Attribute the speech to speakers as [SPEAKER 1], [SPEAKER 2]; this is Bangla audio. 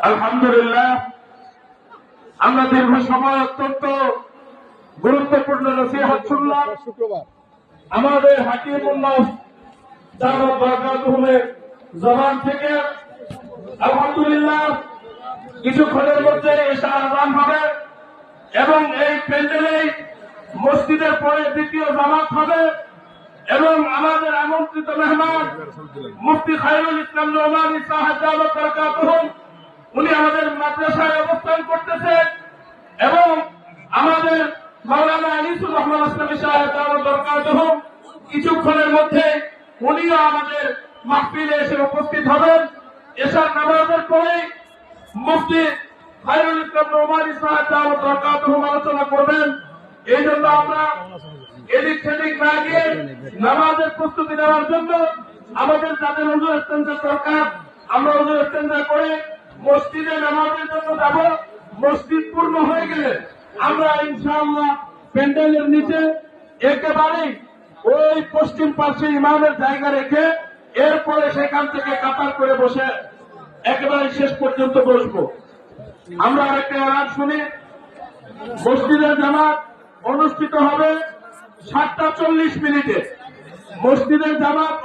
[SPEAKER 1] আলহামদুলিল্লাহ, আমরা দীর্ঘ সময় অত্যন্ত গুরুত্বপূর্ণ নসিহত শুনলাম। আমাদের হাকিমুল্লাহ দাওয়াত বারাকাতুহুমের জবান থেকে। আলহামদুলিল্লাহ, কিছুক্ষণের মধ্যে এশা আযান হবে এবং এই প্যান্ডেলেই মসজিদের পরে দ্বিতীয় জামাত হবে এবং আমাদের আমন্ত্রিত মেহমান মুফতি খায়রুল ইসলাম নোমানী সাহেব দাওয়াত বারাকাতুহু উনি আমাদের মাদ্রাসায় অবস্থান করতেছেন এবং আমাদের মাওলানা আনিসুর রহমান আসলামী সাহেব দাওয়াত বারাকাতুহু কিছুক্ষণের মধ্যে উনিও আমাদের মাহফিলে এসে উপস্থিত হবেন। এশার নামাজের পরে মুফতি খায়রুল ইসলাম নোমানী সাহেব দাওয়াত বারাকাতুহু আলোচনা করবেন। এই জন্য আমরা এদিক সেদিক না গিয়ে নামাজের প্রস্তুতি নেওয়ার জন্য আমাদের যাদের ওযু ইস্তেঞ্জা দরকার আমরা ওযু ইস্তেঞ্জা করে মসজিদে নামাজের জন্য যাব। মসজিদ পূর্ণ হয়ে গেলে আমরা ইনশাআল্লাহ প্যান্ডেলের নিচে একেবারেই ওই পশ্চিম পাশে ইমামের জায়গা রেখে এরপরে সেখান থেকে কাতার করে বসে একেবারে শেষ পর্যন্ত বসবো। আমরা আরেকটা এলান শুনি, মসজিদের জামাত অনুষ্ঠিত হবে 7টা 40 মিনিটে। মসজিদের জামাত